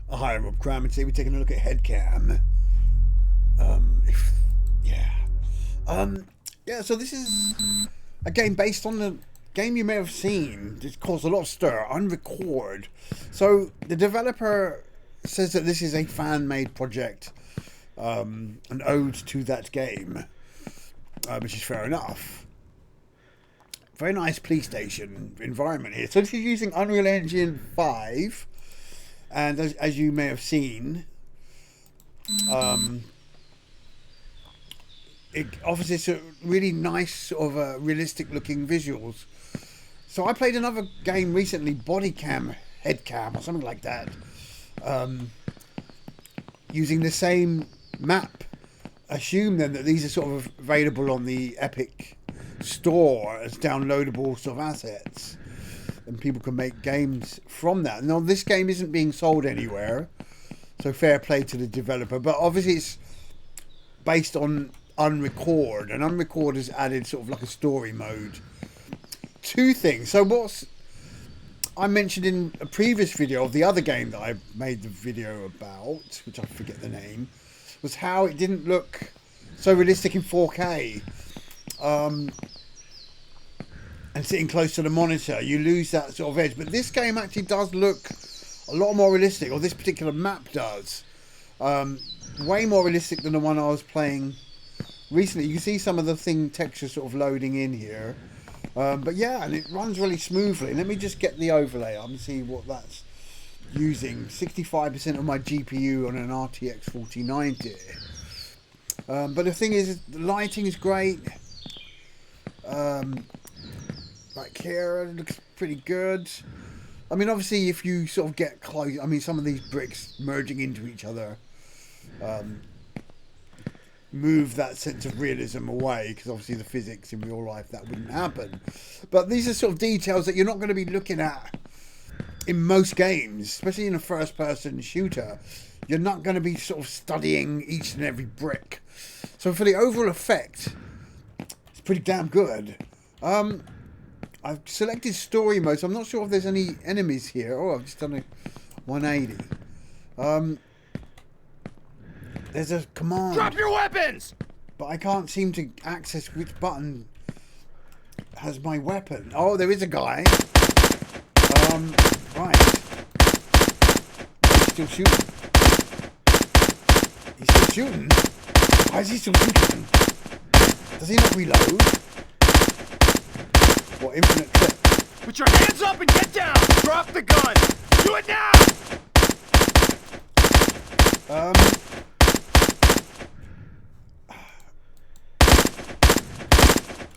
Hi, I'm Cram, and today we're taking a look at Headcam. So this is a game based on the game you may have seen. It's caused a lot of stir, Unrecord. So the developer says that this is a fan-made project, an ode to that game, which is fair enough. Very nice police station environment here. So this is using Unreal Engine 5. And as you may have seen, it offers this really nice sort of realistic looking visuals. So I played another game recently, Headcam or something like that, using the same map. Assume then that these are sort of available on the Epic store as downloadable sort of assets, and people can make games from that. Now, this game isn't being sold anywhere, so fair play to the developer. But obviously, it's based on Unrecord, and Unrecord has added sort of like a story mode. Two things. So I mentioned in a previous video of the other game that I made the video about, which I forget the name, was how it didn't look so realistic in 4K. And sitting close to the monitor, you lose that sort of edge. But this game actually does look a lot more realistic, or this particular map does. Way more realistic than the one I was playing recently. You can see some of the texture sort of loading in here. But yeah, and it runs really smoothly. Let me just get the overlay up and see what that's using. 65% of my GPU on an RTX 4090. But the thing is, the lighting is great. Like here, it looks pretty good. I mean, obviously, if you sort of get close, I mean, some of these bricks merging into each other move that sense of realism away, because obviously the physics in real life, that wouldn't happen. But these are sort of details that you're not going to be looking at in most games, especially in a first-person shooter. You're not going to be sort of studying each and every brick. So for the overall effect, it's pretty damn good. I've selected story mode, so I'm not sure if there's any enemies here. Oh, I've just done a 180. There's a command. Drop your weapons! But I can't seem to access which button has my weapon. Oh, there is a guy. Right. He's still shooting. He's still shooting? Why is he still shooting? Does he not reload? What, infinite clip? Put your hands up and get down! Drop the gun! Do it now!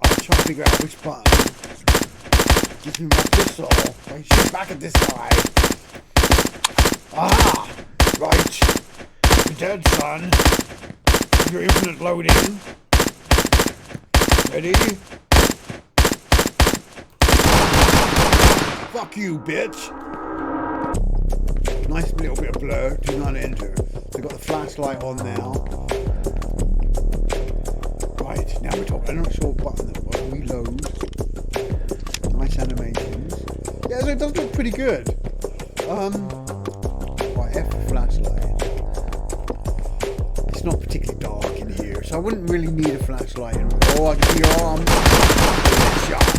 I'll try to figure out which button gives me my pistol. I shoot back at this guy. Ah! Right. You're dead, son. Your infinite loading. Ready? Fuck you, bitch. Nice little bit of blur. Do not enter. We've got the flashlight on now. Right, now we're talking. I'm not sure what button that was. Reload. Nice animations. Yeah, so it does look pretty good. Right, F for flashlight. It's not particularly dark in here, so I wouldn't really need a flashlight. Oh, I can see your arm. Shot.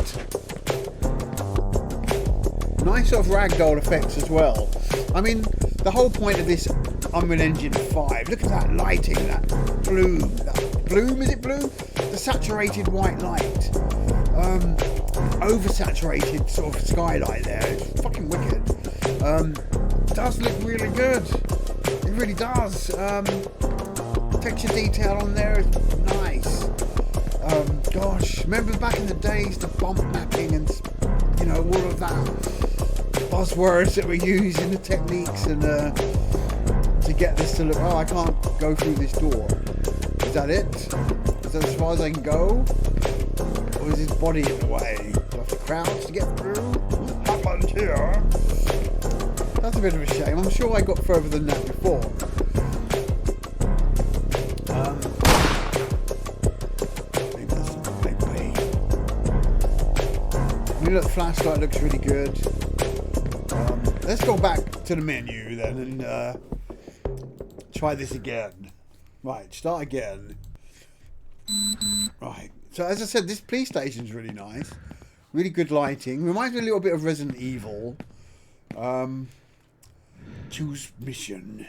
Nice sort of ragdoll effects as well. I mean, the whole point of this Unreal Engine 5, look at that lighting, that bloom. That bloom, is it bloom? The saturated white light. Oversaturated sort of skylight there. It's fucking wicked. Does look really good. It really does. Texture detail on there is nice. Gosh, remember back in the days, the bump mapping and, you know, all of that buzzwords that were used in the techniques and to get this to look. Oh, I can't go through this door. Is that it? Is that as far as I can go? Or is his body in the way? Do I have to crouch to get through? What happened here? That's a bit of a shame. I'm sure I got further than that before. Maybe that's not the right way. I mean, look, the flashlight looks really good. let's go back to the menu then and try this again. Right, start again. Right, so as I said, this police station's really nice. Really good lighting. Reminds me a little bit of Resident Evil. Choose mission.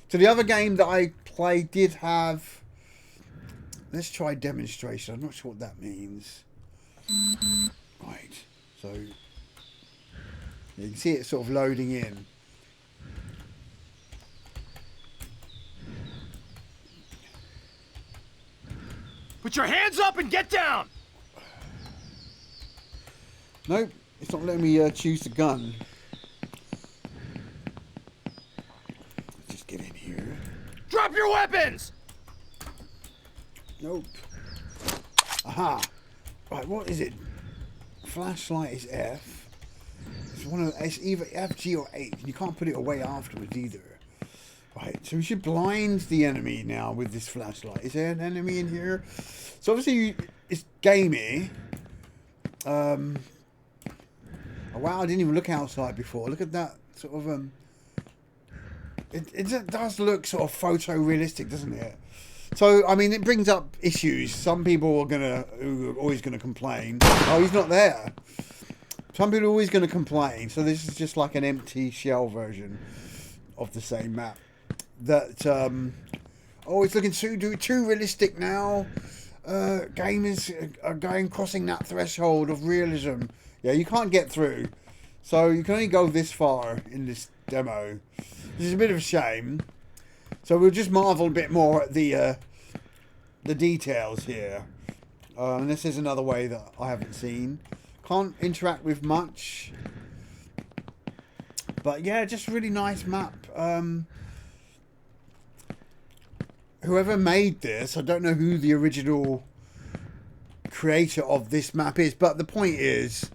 So the other game that I played did have... Let's try demonstration. I'm not sure what that means. Right, so... You can see it sort of loading in. Put your hands up and get down! Nope, it's not letting me choose the gun. Let's just get in here. Drop your weapons! Nope. Aha! Right, what is it? Flashlight is F. It's either F, G, or H. You can't put it away afterwards either. Right, so we should blind the enemy now with this flashlight. Is there an enemy in here? So obviously it's gamey. Oh, wow, I didn't even look outside before. Look at that sort of it does look sort of photorealistic, doesn't it? So I mean, it brings up issues. Some people are always gonna complain. Oh, he's not there. Some people are always gonna complain. So this is just like an empty shell version of the same map. That oh, it's looking too realistic now. Gamers are crossing that threshold of realism. Yeah, you can't get through, so you can only go this far in this demo, which is a bit of a shame. So we'll just marvel a bit more at the details here. And this is another way that I haven't seen. Can't interact with much, but yeah, just really nice map. Whoever made this, I don't know who the original creator of this map is, but the point is,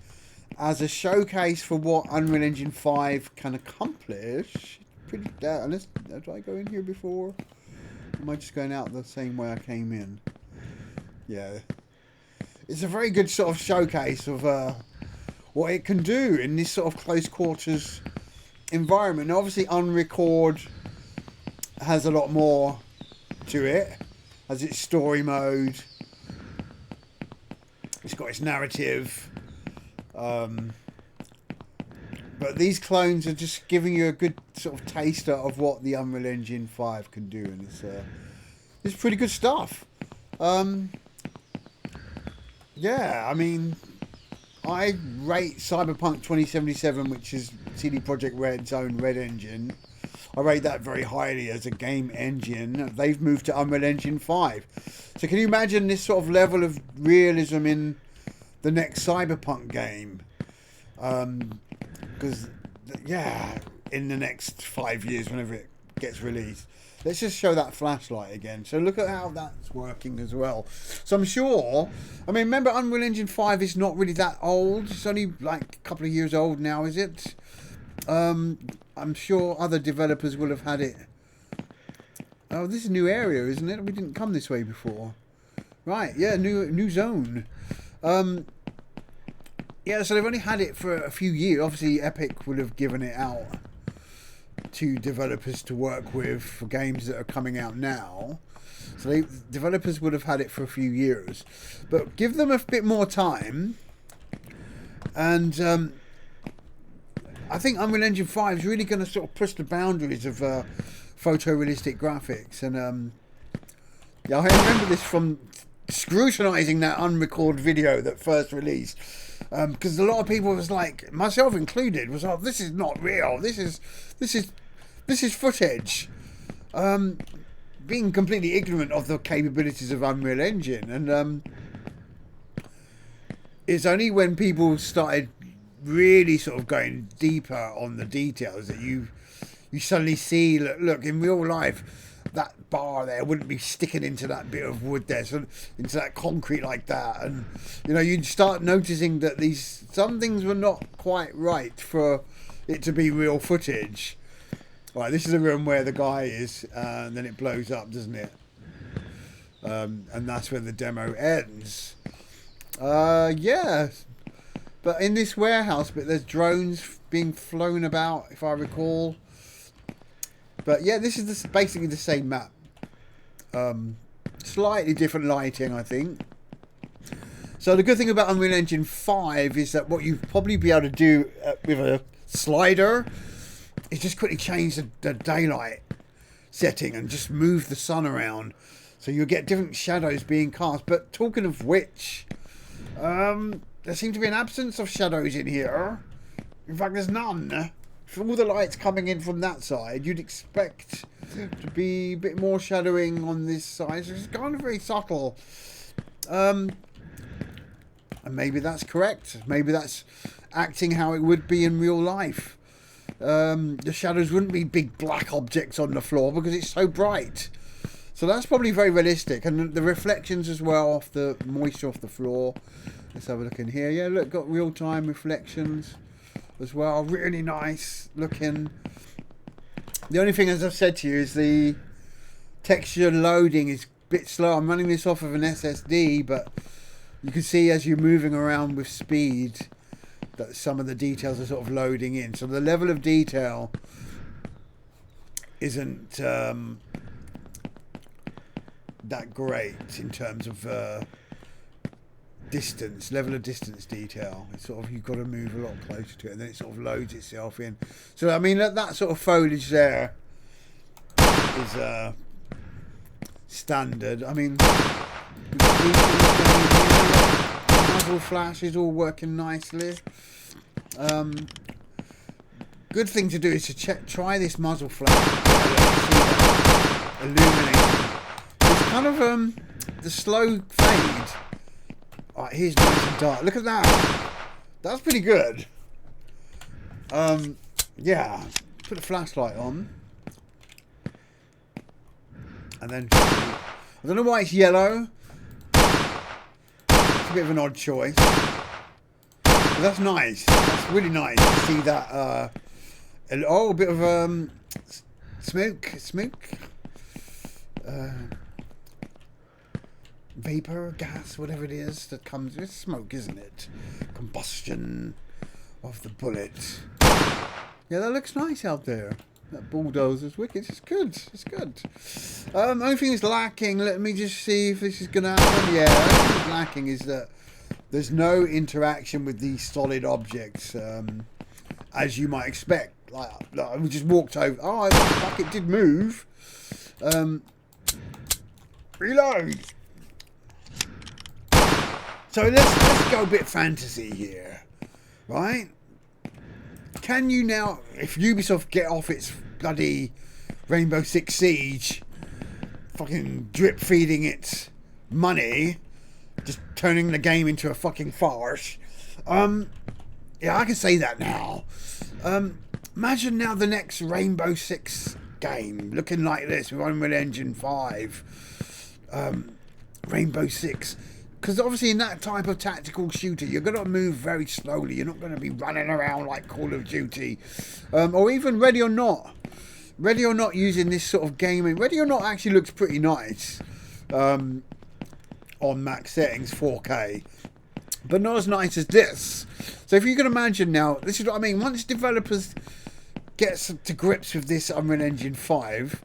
as a showcase for what Unreal Engine 5 can accomplish, pretty damn. Unless, did I go in here before? Or am I just going out the same way I came in? Yeah. It's a very good sort of showcase of what it can do in this sort of close quarters environment. Now, obviously, Unrecord has a lot more to it, has its story mode, it's got its narrative, but these clones are just giving you a good sort of taster of what the Unreal Engine 5 can do, and it's pretty good stuff. Yeah, I mean, I rate Cyberpunk 2077, which is CD Projekt Red's own Red Engine, I rate that very highly as a game engine. They've moved to Unreal Engine 5. So can you imagine this sort of level of realism in the next Cyberpunk game? Because, yeah, in the next 5 years, whenever it gets released. Let's just show that flashlight again. So look at how that's working as well. So I'm sure, I mean, remember Unreal Engine 5 is not really that old. It's only like a couple of years old now, is it? I'm sure other developers will have had it. Oh, this is a new area, isn't it? We didn't come this way before. Right, yeah, new zone. Yeah, so they've only had it for a few years. Obviously, Epic would have given it out to developers to work with for games that are coming out now. So developers would have had it for a few years. But give them a bit more time. And I think Unreal Engine 5 is really going to sort of push the boundaries of photorealistic graphics. And yeah, I remember this from scrutinizing that Unrecord video that first released. Because a lot of people was like, myself included, was like, this is not real. This is footage. Being completely ignorant of the capabilities of Unreal Engine, and it's only when people started really sort of going deeper on the details that you suddenly see, look, in real life, that bar there wouldn't be sticking into that bit of wood there, so into that concrete like that, and you know, you'd start noticing that some things were not quite right for it to be real footage. Right, this is a room where the guy is, and then it blows up, doesn't it? And that's where the demo ends. Yeah, But in this warehouse bit, there's drones being flown about, if I recall. But yeah, this is basically the same map. Slightly different lighting, I think. So the good thing about Unreal Engine 5 is that what you'd probably be able to do with a slider is just quickly change the daylight setting and just move the sun around. So you'll get different shadows being cast. But talking of which, there seems to be an absence of shadows in here. In fact, there's none. For all the lights coming in from that side, you'd expect to be a bit more shadowing on this side. So it's kind of very subtle. And maybe that's correct. Maybe that's acting how it would be in real life. The shadows wouldn't be big black objects on the floor because it's so bright. So that's probably very realistic. And the reflections as well off the moisture off the floor. Let's have a look in here. Yeah, look, got real-time reflections as well. Really nice looking. The only thing, as I've said to you, is the texture loading is a bit slow. I'm running this off of an SSD, but you can see as you're moving around with speed that some of the details are sort of loading in. So the level of detail isn't that great in terms of level of distance detail. It's sort of, you've got to move a lot closer to it, and then it sort of loads itself in. So I mean, that sort of foliage there is standard. I mean, muzzle flash is all working nicely. Good thing to do is to try this muzzle flash. Illuminating. It's kind of the slow fade. Alright, here's nice and dark. Look at that. That's pretty good. Yeah. Put a flashlight on. And then I don't know why it's yellow. It's a bit of an odd choice. But that's nice. That's really nice to see that a bit of smoke. Vapor, gas, whatever it is that comes with smoke, isn't it? Combustion of the bullet. Yeah, that looks nice out there. That bulldozer's wicked. It's good. It's good. Only thing is lacking. Let me just see if this is going to happen. Yeah, the only thing that's lacking is that there's no interaction with these solid objects, as you might expect. Like we just walked over. Oh, fuck! It did move. Reload. So let's go a bit fantasy here, right? Can you now, if Ubisoft get off its bloody Rainbow Six Siege, fucking drip feeding its money, just turning the game into a fucking farce? Yeah, I can say that now. Imagine now the next Rainbow Six game looking like this with Unreal Engine 5, Rainbow Six. Because obviously in that type of tactical shooter, you're going to move very slowly. You're not going to be running around like Call of Duty. Or even Ready or Not. Ready or Not using this sort of gaming. Ready or Not actually looks pretty nice on max settings, 4K. But not as nice as this. So if you can imagine now, this is what I mean. Once developers get to grips with this Unreal Engine 5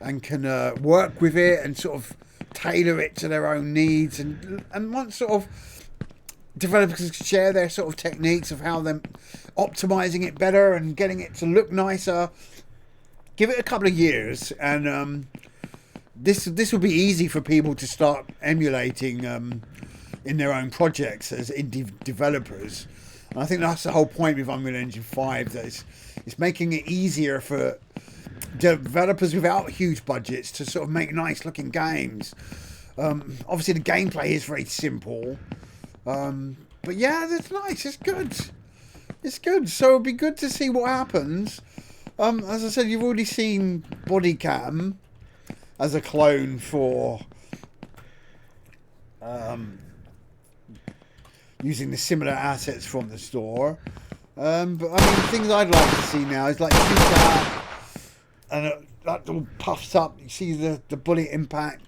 and can work with it and sort of tailor it to their own needs, and once sort of developers share their sort of techniques of how they're optimizing it better and getting it to look nicer, give it a couple of years, and this will be easy for people to start emulating in their own projects as indie developers. And I think that's the whole point with Unreal Engine 5, that it's making it easier for developers without huge budgets to sort of make nice looking games. Obviously the gameplay is very simple, but yeah, that's nice. It's good. So it'll be good to see what happens. As I said, you've already seen Body Cam as a clone for using the similar assets from the store, but I mean, things I'd like to see now is like shoot that, and that all puffs up. You see the bullet impact,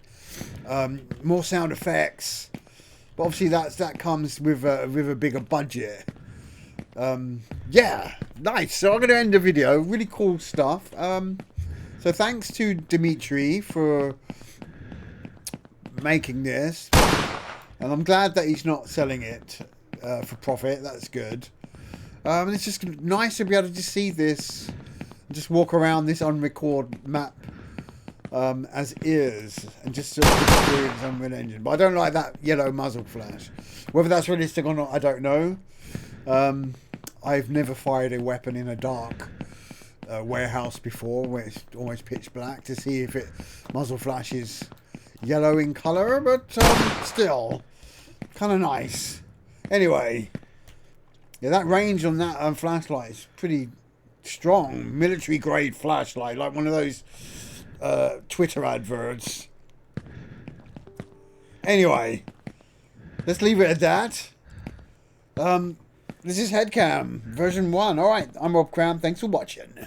more sound effects. But obviously that comes with a bigger budget. Yeah, nice. So I'm going to end the video. Really cool stuff. So thanks to Demitry for making this, and I'm glad that he's not selling it for profit. That's good. And it's just nice to be able to just see this, just walk around this Unrecord map as is, and just sort of experience Unreal Engine. But I don't like that yellow muzzle flash. Whether that's realistic or not, I don't know. I've never fired a weapon in a dark warehouse before, where it's almost pitch black, to see if it muzzle flashes yellow in colour, but still kind of nice. Anyway, yeah, that range on that flashlight is pretty strong. Military grade flashlight, like one of those Twitter adverts. Anyway, let's leave it at that. This is Headcam version 1. Alright, I'm Rob Cram. Thanks for watching.